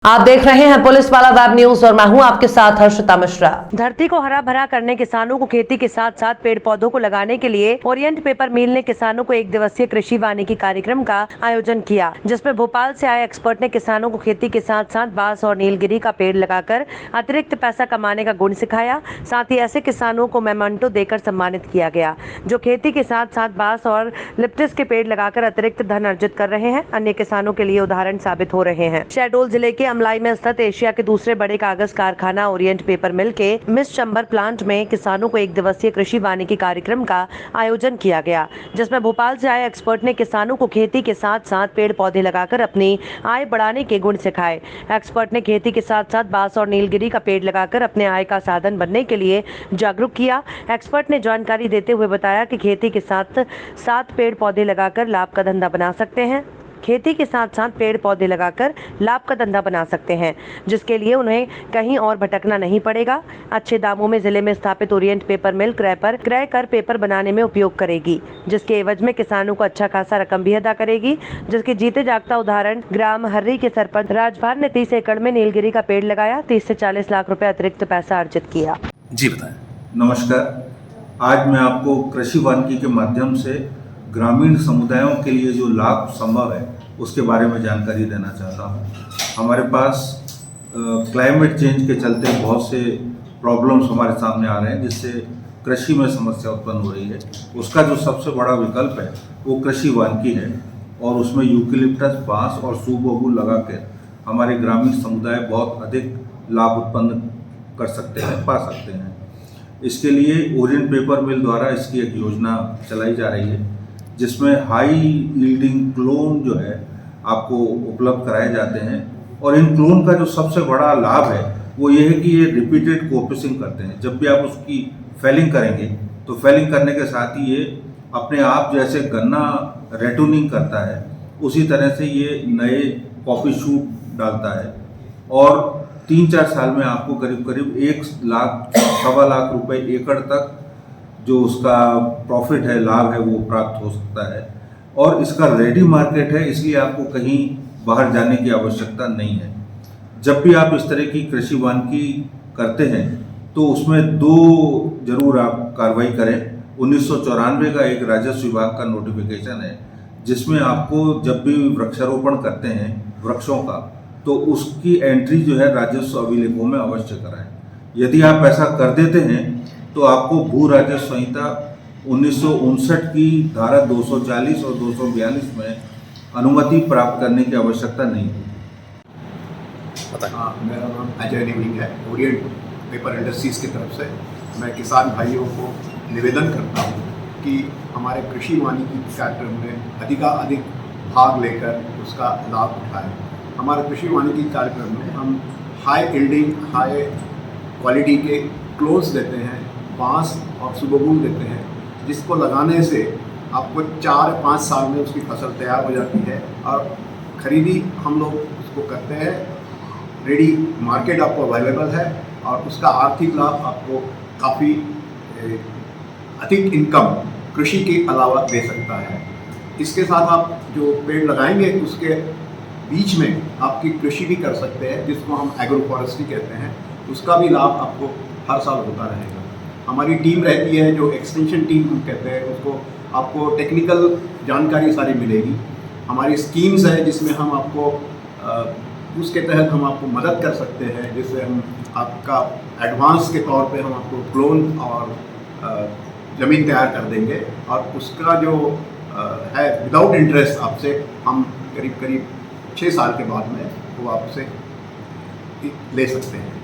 आप देख रहे हैं पुलिस वाला वेब न्यूज और मैं हूं आपके साथ हर्षिता मिश्रा। धरती को हरा भरा करने, किसानों को खेती के साथ साथ पेड़ पौधों को लगाने के लिए ओरिएंट पेपर मिल ने किसानों को 1 दिवसीय कृषि वानिकी कार्यक्रम का आयोजन किया, जिसमें भोपाल से आए एक्सपर्ट ने किसानों को खेती के साथ साथ बांस और नीलगिरी का पेड़ लगाकर अतिरिक्त पैसा कमाने का गुण सिखाया। साथ ही ऐसे किसानों को मेमेंटो देकर सम्मानित किया गया जो खेती के साथ साथ बांस और लिप्टिस के पेड़ लगाकर अतिरिक्त धन अर्जित कर रहे हैं। अन्य किसानों के लिए उदाहरण साबित हो रहे हैं। शहडोल जिले के अमलाई में स्थित एशिया के दूसरे बड़े कागज कारखाना ओरिएंट पेपर मिल के मिस चंबर प्लांट में किसानों को 1 दिवसीय कृषि वानिकी कार्यक्रम का आयोजन किया गया, जिसमें भोपाल से आए एक्सपर्ट ने किसानों को खेती के साथ साथ पेड़ पौधे लगाकर अपनी आय बढ़ाने के गुण सिखाए। एक्सपर्ट ने खेती के साथ साथ बांस और नीलगिरी का पेड़ लगाकर अपने आय का साधन बनने के लिए जागरूक किया। एक्सपर्ट ने जानकारी देते हुए बताया कि खेती के साथ साथ पेड़ पौधे लगाकर लाभ का धंधा बना सकते हैं। खेती के साथ साथ पेड़ पौधे लगाकर लाभ का धंधा बना सकते हैं, जिसके लिए उन्हें कहीं और भटकना नहीं पड़ेगा। अच्छे दामों में जिले में स्थापित ओरिएंट पेपर मिल क्रय कर पेपर बनाने में उपयोग करेगी, जिसके एवज में किसानों को अच्छा खासा रकम भी अदा करेगी, जिसके जीते जागता उदाहरण ग्राम हर्री के सरपंच राजभार ने 30 एकड़ में नीलगिरी का पेड़ लगाया, 30 से 40 लाख रुपए अतिरिक्त पैसा अर्जित किया। जी बताएं। नमस्कार, आज मैं आपको कृषि वानिकी के माध्यम से ग्रामीण समुदायों के लिए जो लाभ संभव है उसके बारे में जानकारी देना चाहता हूँ। हमारे पास क्लाइमेट चेंज के चलते बहुत से प्रॉब्लम्स हमारे सामने आ रहे हैं, जिससे कृषि में समस्या उत्पन्न हो रही है। उसका जो सबसे बड़ा विकल्प है वो कृषि वानिकी है, और उसमें यूकेलिप्टस, बांस और सुबबुल लगा कर हमारे ग्रामीण समुदाय बहुत अधिक लाभ उत्पन्न कर सकते हैं, पा सकते हैं। इसके लिए ओरिएंट पेपर मिल द्वारा इसकी एक योजना चलाई जा रही है, जिसमें हाई यील्डिंग क्लोन जो है आपको उपलब्ध कराए जाते हैं। और इन क्लोन का जो सबसे बड़ा लाभ है वो ये है कि ये रिपीटेड कोपिसिंग करते हैं। जब भी आप उसकी फेलिंग करेंगे तो फेलिंग करने के साथ ही ये अपने आप जैसे गन्ना रेटूनिंग करता है उसी तरह से ये नए कॉपी शूट डालता है, और 3-4 साल में आपको करीब करीब 1 लाख, 1.25 लाख रुपए एकड़ तक जो उसका प्रॉफिट है, लाभ है, वो प्राप्त हो सकता है। और इसका रेडी मार्केट है, इसलिए आपको कहीं बाहर जाने की आवश्यकता नहीं है। जब भी आप इस तरह की कृषि वानिकी करते हैं तो उसमें 2 जरूर आप कार्रवाई करें। 1994 का एक राजस्व विभाग का नोटिफिकेशन है, जिसमें आपको जब भी वृक्षारोपण करते हैं वृक्षों का, तो उसकी एंट्री जो है राजस्व अभिलेखों में अवश्य कराएं। यदि आप ऐसा कर देते हैं तो आपको भू राजस्व संहिता 1959 की धारा 240 और 242 में अनुमति प्राप्त करने की आवश्यकता नहीं है। मेरा नाम अजय निविंग है, ओरिएंट पेपर इंडस्ट्रीज की तरफ से। मैं किसान भाइयों को निवेदन करता हूँ कि हमारे कृषि वानिकी कार्यक्रम में अधिक भाग लेकर उसका लाभ उठाएं। हमारे कृषि वानिकी कार्यक्रम में हम हाई यील्डिंग, हाई क्वालिटी के क्लोन्स देते हैं, बांस और सुबबुल देते हैं, जिसको लगाने से आपको 4-5 साल में उसकी फसल तैयार हो जाती है और खरीदी हम लोग उसको करते हैं। रेडी मार्केट आपको अवेलेबल है और उसका आर्थिक लाभ आपको काफ़ी अधिक इनकम कृषि के अलावा दे सकता है। इसके साथ आप जो पेड़ लगाएंगे उसके बीच में आपकी कृषि भी कर सकते हैं, जिसको हम एग्रो फॉरेस्ट्री कहते हैं। उसका भी लाभ आपको हर साल होता रहेगा। हमारी टीम रहती है जो एक्सटेंशन टीम हम कहते हैं, उसको आपको टेक्निकल जानकारी सारी मिलेगी। हमारी स्कीम्स है जिसमें हम आपको उसके तहत हम आपको मदद कर सकते हैं, जिससे हम आपका एडवांस के तौर पे हम आपको क्लोन और ज़मीन तैयार कर देंगे, और उसका जो है विदाउट इंटरेस्ट आपसे हम करीब 6 साल के बाद में वो आपसे ले सकते हैं।